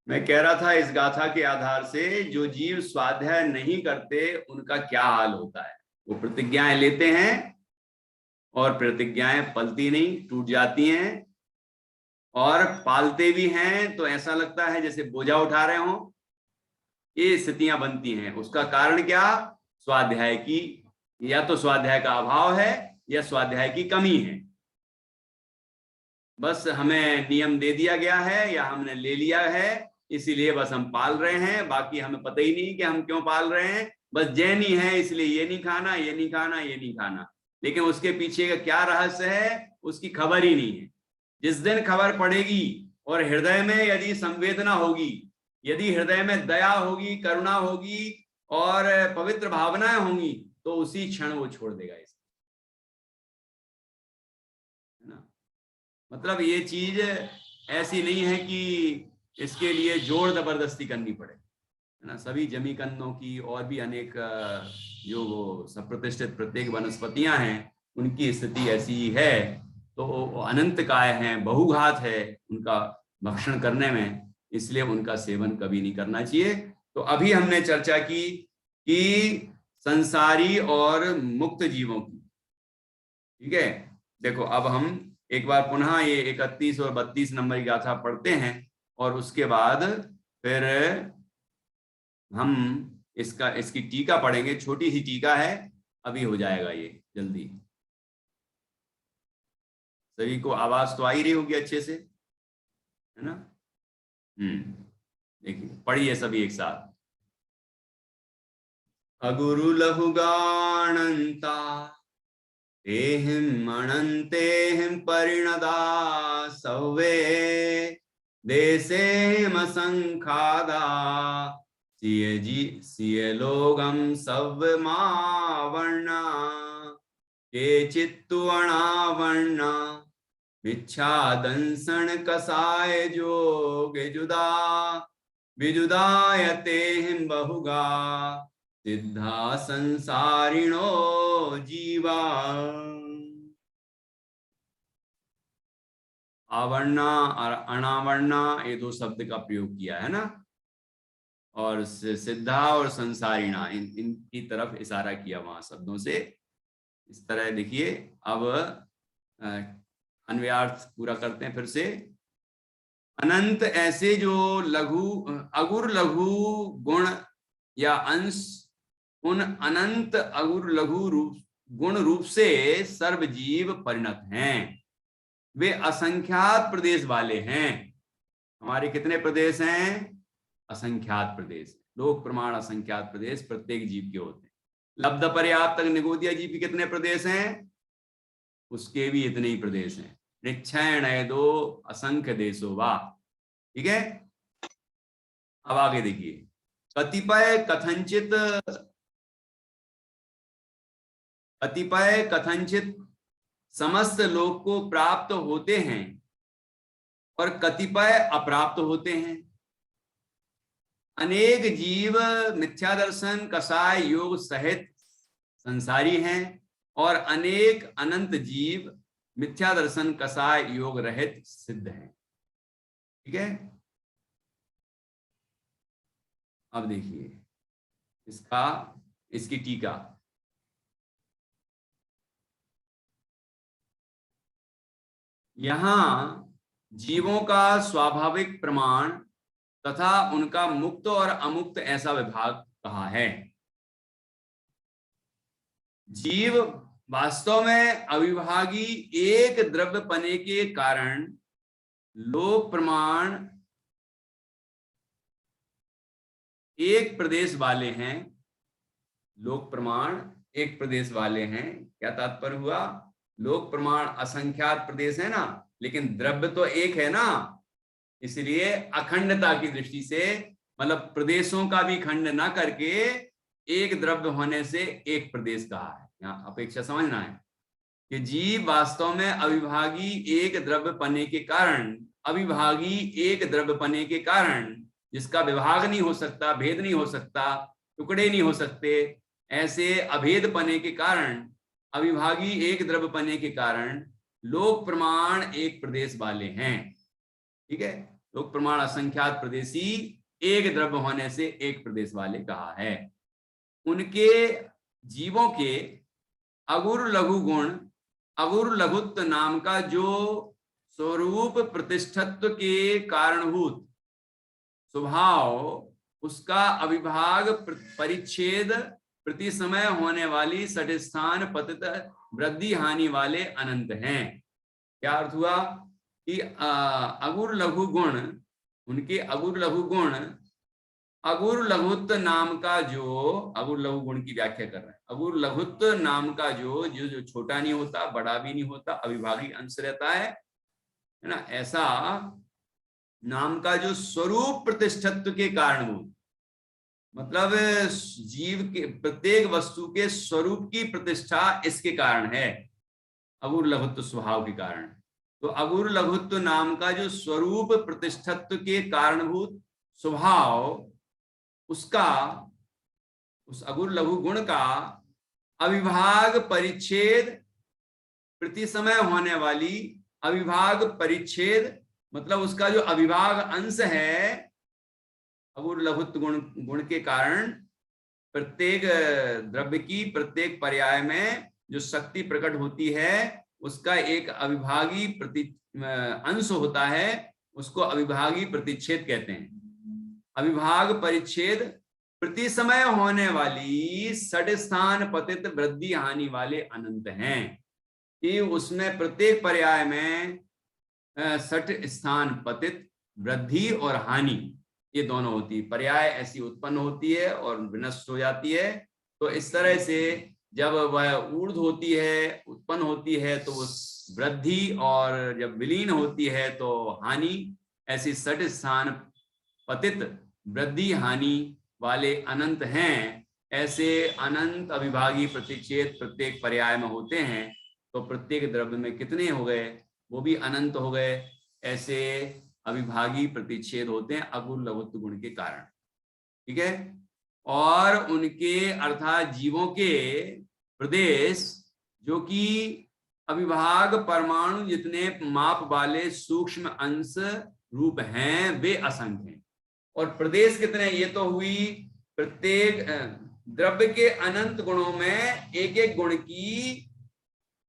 मैं कह रहा था इस गाथा के आधार से जो जीव स्वाध्याय नहीं करते उनका क्या हाल होता है। वो प्रतिज्ञाएं लेते हैं और प्रतिज्ञाएं पलती नहीं, टूट जाती हैं, और पालते भी हैं तो ऐसा लगता है जैसे बोझा उठा रहे हो। ये स्थितियां बनती हैं। उसका कारण क्या? स्वाध्याय की, या तो स्वाध्याय का अभाव है या स्वाध्याय की कमी है। बस हमें नियम दे दिया गया है या हमने ले लिया है, इसीलिए बस हम पाल रहे हैं। बाकी हमें पता ही नहीं कि हम क्यों पाल रहे हैं। बस जैनी है इसलिए ये नहीं खाना, ये नहीं खाना, ये नहीं खाना, लेकिन उसके पीछे का क्या रहस्य है उसकी खबर ही नहीं है। जिस दिन खबर पड़ेगी और हृदय में यदि संवेदना होगी, यदि हृदय में दया होगी, करुणा होगी और पवित्र भावनाएं होंगी, तो उसी क्षण वो छोड़ देगा इसे, है ना। मतलब ये चीज ऐसी नहीं है कि इसके लिए जोर जबरदस्ती करनी पड़े, है ना। सभी जमीकंदों की और भी अनेक जो वो सप्रतिष्ठित प्रत्येक वनस्पतियां हैं उनकी स्थिति ऐसी ही है। तो अनंत काय हैं, बहुघात है उनका भक्षण करने में, इसलिए उनका सेवन कभी नहीं करना चाहिए। तो अभी हमने चर्चा की कि संसारी और मुक्त जीवों की, ठीक है। देखो अब हम एक बार पुनः ये 31 और 32 नंबर की गाथा पढ़ते हैं और उसके बाद फिर हम इसकी टीका पढ़ेंगे। छोटी सी टीका है, अभी हो जाएगा ये जल्दी। सभी को आवाज तो आ ही रही होगी अच्छे से, है ना। देखिए पढ़िए सभी एक साथ। अगुरु लहुगाणंता तेहिं अनंतेहिं परिणदा सवे देसेहिं असंखादा सिय लोगम सव्यमावर्णा केचित्तु अणावर्णा मिच्छादंसन कसाय जोगे जुदा विजुदायते हिम बहुगा सिद्धा संसारिणो जीवा। आवर्णा और अनावर्णा ये दो शब्द का प्रयोग किया है ना, और सिद्धा और संसारिणा इनकी तरफ इशारा किया वहां शब्दों से। इस तरह देखिए। अब अन्वयार्थ पूरा करते हैं फिर से। अनंत ऐसे जो लघु अगुर लघु गुण या अंश उन अनंत अगुर लघु रूप गुण रूप से सर्वजीव परिणत हैं। वे असंख्यात प्रदेश वाले हैं। हमारे कितने प्रदेश हैं? असंख्यात प्रदेश। लोक प्रमाण असंख्यात प्रदेश प्रत्येक जीव के होते हैं। लब्ध पर्याप्त निगोदिया जीव के कितने प्रदेश हैं? उसके भी इतने ही प्रदेश हैं। निक्षय दो असंख्य देशो वा। ठीक है। अब आगे देखिए। कतिपय कथनचित समस्त लोक को प्राप्त होते हैं और कतिपय अप्राप्त होते हैं। अनेक जीव मिथ्या दर्शन कसाय योग सहित संसारी हैं और अनेक अनंत जीव मिथ्या दर्शन कसाय योग रहित सिद्ध हैं। ठीक है। अब देखिए इसकी टीका। यहां जीवों का स्वाभाविक प्रमाण तथा उनका मुक्त और अमुक्त ऐसा विभाग कहा है। जीव वास्तव में अविभागी एक द्रव्य पने के कारण लोक प्रमाण एक प्रदेश वाले हैं। लोक प्रमाण एक प्रदेश वाले हैं। क्या तात्पर्य हुआ? लोक प्रमाण असंख्यात प्रदेश है ना, लेकिन द्रव्य तो एक है ना, इसलिए अखंडता की दृष्टि से, मतलब प्रदेशों का भी खंड ना करके एक द्रव्य होने से एक प्रदेश कहा है। यहाँ अपेक्षा समझना है कि जीव वास्तव में अविभागी एक द्रव्य पने के कारण, अविभागी एक द्रव्य पने के कारण, जिसका विभाग नहीं हो सकता, भेद नहीं हो सकता, टुकड़े नहीं हो सकते, ऐसे अभेद पने के कारण, अविभागी एक द्रव्य पने के कारण लोक प्रमाण एक प्रदेश वाले हैं। ठीक है, लोक प्रमाण असंख्यात प्रदेशी एक द्रव्य होने से एक प्रदेश वाले कहा है। उनके जीवों के अगुर लघु गुण, अगुर लघुत्व नाम का जो स्वरूप प्रतिष्ठत्व के कारणभूत स्वभाव, उसका अविभाग परिच्छेद प्रति समय होने वाली सटिस्थान पतित वृद्धि हानि वाले अनंत हैं। क्या अर्थ हुआ कि अगुर लघु गुण, उनके अगुर लघु गुण, अगुर लघुत्व नाम का जो, अगुर लघु गुण की व्याख्या कर रहे हैं, अगुर लघुत्व नाम का जो जो जो छोटा नहीं होता, बड़ा भी नहीं होता, अविभागी अंश रहता है ना, ऐसा नाम का जो स्वरूप प्रतिष्ठत्व के कारणभूत, मतलब जीव के प्रत्येक वस्तु के स्वरूप की प्रतिष्ठा इसके कारण है, अगुर लघुत्व स्वभाव के कारण। तो अगुर लघुत्व नाम का जो स्वरूप प्रतिष्ठत्व के कारणभूत स्वभाव, उसका, उस अगुर लघु गुण का अविभाग परिच्छेद प्रति समय होने वाली, अविभाग परिच्छेद मतलब उसका जो अविभाग अंश है, अगुर लघुत्व गुण के कारण प्रत्येक द्रव्य की प्रत्येक पर्याय में जो शक्ति प्रकट होती है, उसका एक अविभागी अंश होता है, उसको अविभागी प्रतिच्छेद कहते हैं। अविभाग परिच्छेद प्रति समय होने वाली सट स्थान पतित वृद्धि हानि वाले अनंत हैं, कि उसमें प्रत्येक पर्याय में सट स्थान पतित, वृद्धि और हानि, ये दोनों होती है। पर्याय ऐसी उत्पन्न होती है और विनष्ट हो जाती है। तो इस तरह से जब वह ऊर्ध होती है, उत्पन्न होती है, तो उस वृद्धि, और जब विलीन होती है तो हानि, ऐसी सट स्थान पतित, वृद्धि, हानि वाले अनंत हैं। ऐसे अनंत अविभागी प्रतिच्छेद प्रत्येक पर्याय में होते हैं। तो प्रत्येक द्रव्य में कितने हो गए? वो भी अनंत हो गए। ऐसे अविभागी प्रतिच्छेद होते हैं अगुर लघुत्व गुण के कारण। ठीक है, और उनके अर्थात जीवों के प्रदेश जो कि अविभाग परमाणु जितने माप वाले सूक्ष्म अंश रूप हैं, वे असंख्य हैं। और प्रदेश कितने? ये तो हुई प्रत्येक द्रव्य के अनंत गुणों में एक एक गुण की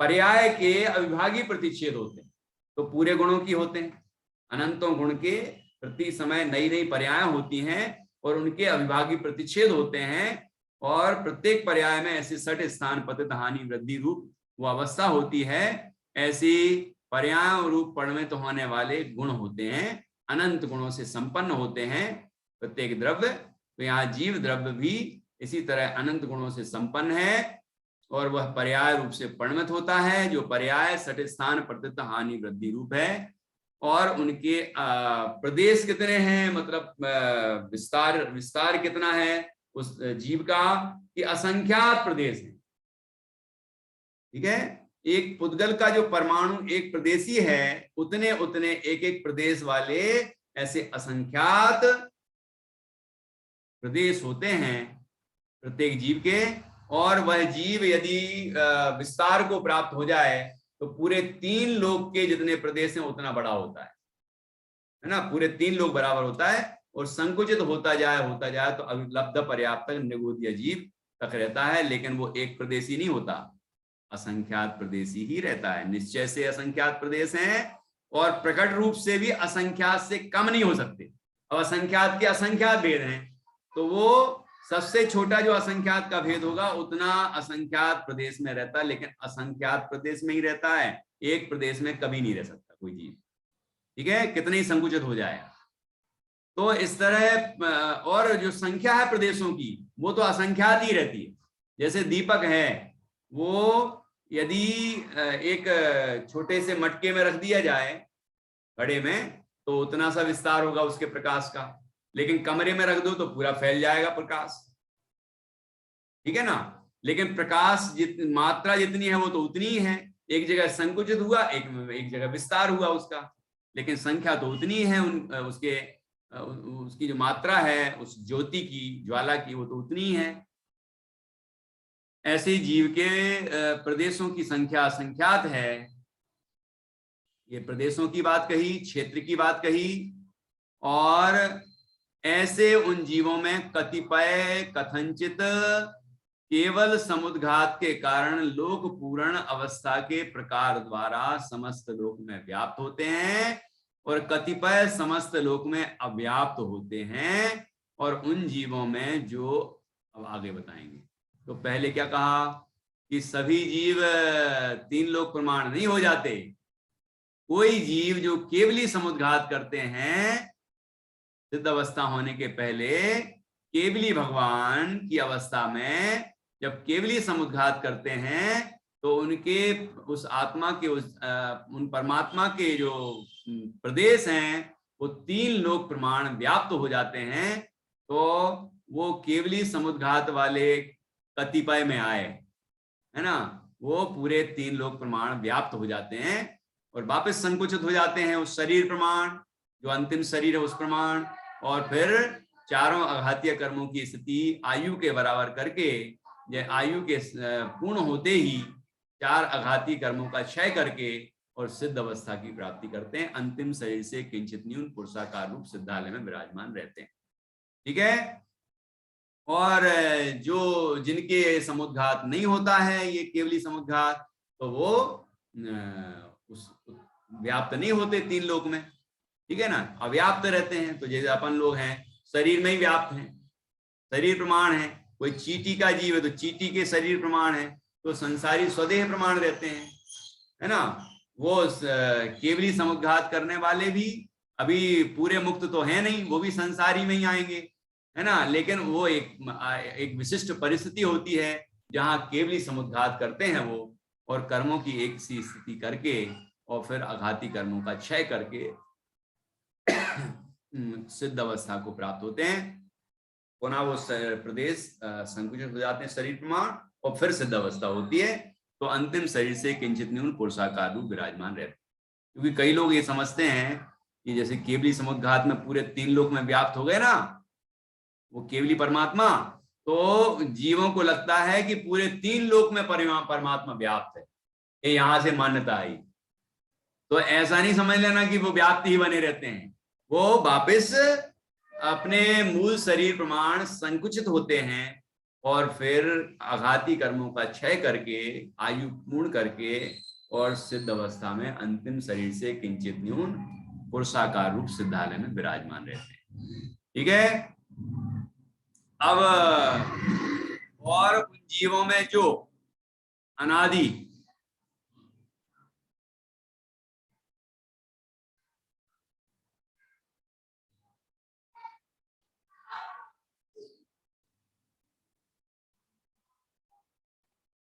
पर्याय के अविभागी प्रतिच्छेद होते हैं। तो पूरे गुणों की होते हैं, अनंतों गुण के प्रति समय नई नई पर्याय होती हैं और उनके अविभागी प्रतिच्छेद होते हैं। और प्रत्येक पर्याय में ऐसे सट स्थान पतित, हानि, वृद्धि रूप वो अवस्था होती है। ऐसी पर्याय रूप परिणमित होने वाले गुण होते हैं, अनंत गुणों से संपन्न होते हैं प्रत्येक द्रव्य। तो यहाँ जीव द्रव्य भी इसी तरह अनंत गुणों से संपन्न है और वह पर्याय रूप से परिणमित होता है, जो पर्याय सट स्थान पतित, हानि, वृद्धि रूप है। और उनके प्रदेश कितने हैं, मतलब विस्तार कितना है उस जीव का, कि असंख्यात प्रदेश है। ठीक है, एक पुद्गल का जो परमाणु एक प्रदेशी है, उतने उतने एक एक प्रदेश वाले ऐसे असंख्यात प्रदेश होते हैं प्रत्येक जीव के। और वह जीव यदि विस्तार को प्राप्त हो जाए तो पूरे 3 लोक के जितने प्रदेश हैं उतना बड़ा होता है ना, पूरे 3 लोक बराबर होता है। और संकुचित होता जाए तो अभिलब्ध पर्याप्त निगूढ़ जीव तक रहता है, लेकिन वो एक प्रदेशी नहीं होता, असंख्यात प्रदेशी ही रहता है। निश्चय से असंख्यात प्रदेश हैं और प्रकट रूप से भी असंख्यात से कम नहीं हो सकते। अब असंख्यात के असंख्यात भेद हैं, तो वो सबसे छोटा जो असंख्यात का भेद होगा उतना असंख्यात प्रदेश में रहता है, लेकिन असंख्यात प्रदेश में ही रहता है, एक प्रदेश में कभी नहीं रह सकता कोई जीव। ठीक है, कितने ही संकुचित हो जाए। तो इस तरह, और जो संख्या है प्रदेशों की वो तो असंख्यात ही रहती है, जैसे दीपक है, वो यदि एक छोटे से मटके में रख दिया जाए घड़े में, तो उतना सा विस्तार होगा उसके प्रकाश का, लेकिन कमरे में रख दो तो पूरा फैल जाएगा प्रकाश, ठीक है ना। लेकिन प्रकाश मात्रा जितनी है वो तो उतनी ही है, एक जगह संकुचित हुआ, एक जगह विस्तार हुआ उसका, लेकिन संख्या तो उतनी है उसकी जो मात्रा है उस ज्योति की, ज्वाला की, वो तो उतनी ही है। ऐसे जीव के प्रदेशों की संख्या असंख्यात है। ये प्रदेशों की बात कही, क्षेत्र की बात कही, और ऐसे उन जीवों में कतिपय कथनचित केवल समुद्घात के कारण लोक पूर्ण अवस्था के प्रकार द्वारा समस्त लोक में व्याप्त होते हैं, और कतिपय समस्त लोक में अव्याप्त होते हैं, और उन जीवों में जो अब आगे बताएंगे। तो पहले क्या कहा कि सभी जीव तीन लोक प्रमाण नहीं हो जाते। कोई जीव जो केवली समुद्घात करते हैं, सिद्ध अवस्था होने के पहले केवली भगवान की अवस्था में जब केवली समुद्घात करते हैं, तो उनके उस आत्मा के उन परमात्मा के जो प्रदेश हैं वो तीन लोक प्रमाण व्याप्त हो जाते हैं। तो वो केवली समुद्घात वाले कतिपय में आए, है ना, वो पूरे तीन लोक प्रमाण व्याप्त हो जाते हैं और वापस संकुचित हो जाते हैं उस शरीर प्रमाण, जो अंतिम शरीर है उस प्रमाण, और फिर चारों आघातीय कर्मों की स्थिति आयु के बराबर करके, आयु के पूर्ण होते ही चार आघाती कर्मों का क्षय करके और सिद्ध अवस्था की प्राप्ति करते हैं। अंतिम शरीर से किंचित न्यून पुरुषाकार रूप सिद्धालय में विराजमान रहते हैं, ठीक है। और जो जिनके समुद्घात नहीं होता है, ये केवली समुद्घात, तो वो उस व्याप्त नहीं होते तीन लोक में, ठीक है ना, अव्याप्त रहते हैं। तो जैसे अपन लोग हैं शरीर में ही व्याप्त हैं, शरीर प्रमाण है। कोई चींटी का जीव है तो चींटी के शरीर प्रमाण है, तो संसारी स्वदेह प्रमाण रहते हैं, है ना। वो केवली समुद्घात करने वाले भी अभी पूरे मुक्त तो है नहीं, वो भी संसारी में ही आएंगे, है ना। लेकिन वो एक विशिष्ट परिस्थिति होती है जहां केवली समुद्घात करते हैं वो, और कर्मों की एक सी स्थिति करके और फिर आघाती कर्मों का क्षय करके सिद्ध अवस्था को प्राप्त होते हैं। पुनः वो प्रदेश संकुचित हो जाते हैं शरीर प्रमाण, और फिर सिद्ध अवस्था होती है, तो अंतिम शरीर से किंचित न्यून पुरुषाकार रूप विराजमान रहते हैं। क्योंकि कई लोग ये समझते हैं कि जैसे केवली समुद्घात में पूरे तीन लोक में व्याप्त हो गए ना वो केवली परमात्मा, तो जीवों को लगता है कि पूरे तीन लोक में परमात्मा व्याप्त है, ये यहां से मान्यता आई। तो ऐसा नहीं समझ लेना कि वो व्याप्त ही बने रहते हैं, वो वापस अपने मूल शरीर प्रमाण संकुचित होते हैं और फिर आघाती कर्मों का क्षय करके आयु पूर्ण करके और सिद्ध अवस्था में अंतिम शरीर से किंचित न्यून पुरुषाकार रूप सिद्धालय में विराजमान रहते हैं, ठीक है। अब और उन जीवों में जो अनादि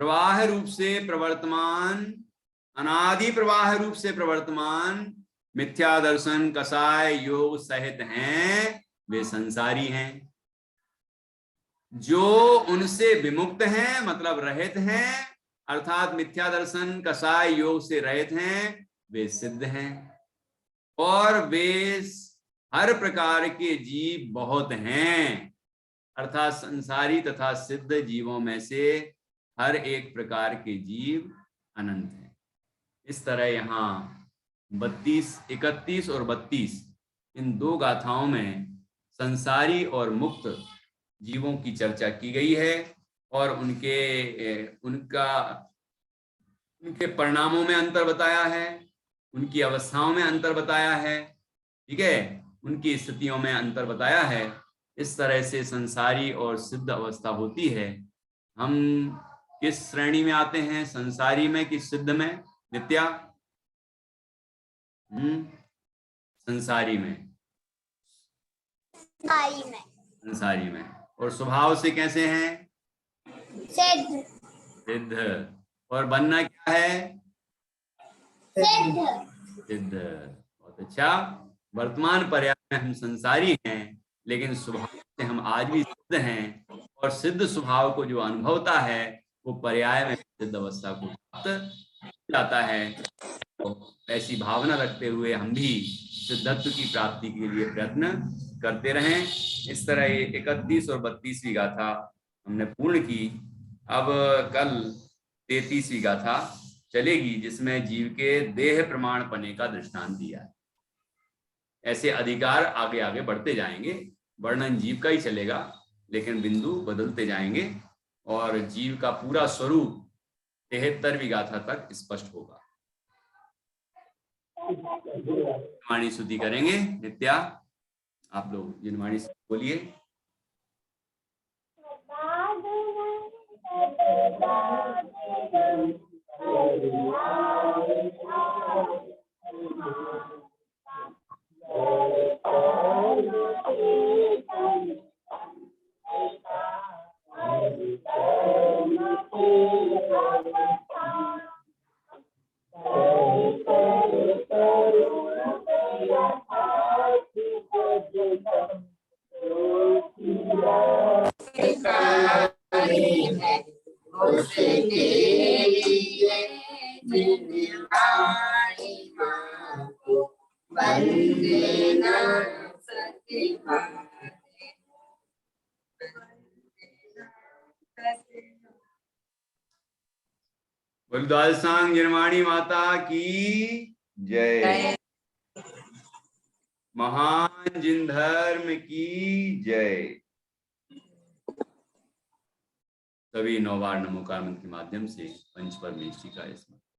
प्रवाह रूप से प्रवर्तमान, अनादि प्रवाह रूप से प्रवर्तमान मिथ्या दर्शन कसाय योग सहित हैं, वे संसारी हैं। जो उनसे विमुक्त हैं मतलब रहित हैं, अर्थात मिथ्या दर्शन कसाय योग से रहित हैं, वे सिद्ध हैं। और वे हर प्रकार के जीव बहुत हैं, अर्थात संसारी तथा सिद्ध जीवों में से हर एक प्रकार के जीव अनंत है। इस तरह यहाँ 32, 31 और 32 इन दो गाथाओं में संसारी और मुक्त जीवों की चर्चा की गई है और उनके परिणामों में अंतर बताया है, उनकी अवस्थाओं में अंतर बताया है, ठीक है, उनकी स्थितियों में अंतर बताया है। इस तरह से संसारी और सिद्ध अवस्था होती है। हम किस श्रेणी में आते हैं, संसारी में कि सिद्ध में नित्या? संसारी में, संसारी में। और स्वभाव से कैसे हैं? सिद्ध। सिद्ध। और बनना क्या है? सिद्ध। सिद्ध। बहुत अच्छा। वर्तमान पर्याय में हम संसारी हैं, लेकिन स्वभाव से हम आज भी सिद्ध हैं, और सिद्ध स्वभाव को जो अनुभवता है वो पर्याय में सिद्ध अवस्था को प्राप्त जाता है। तो ऐसी भावना रखते हुए हम भी सिद्धत्व की प्राप्ति के लिए प्रयत्न करते रहें। इस तरह ये 31 और 32वीं गाथा हमने पूर्ण की। अब कल 33वीं गाथा चलेगी, जिसमें जीव के देह प्रमाण पने का दृष्टांत दिया है। ऐसे अधिकार आगे आगे बढ़ते जाएंगे, वर्णन जीव का ही चलेगा, लेकिन बिंदु बदलते जाएंगे और जीव का पूरा स्वरूप 73वीं गाथा तक स्पष्ट होगा। जिनवाणी स्तुति करेंगे। नित्या, आप लोग जिनवाणी बोलिए। बोल सांग जिनवाणी माता की जय। महान जिन धर्म की जय। सभी 9 बार नमोकार मंत्र के माध्यम से पंच परमेश्वरी का स्मरण।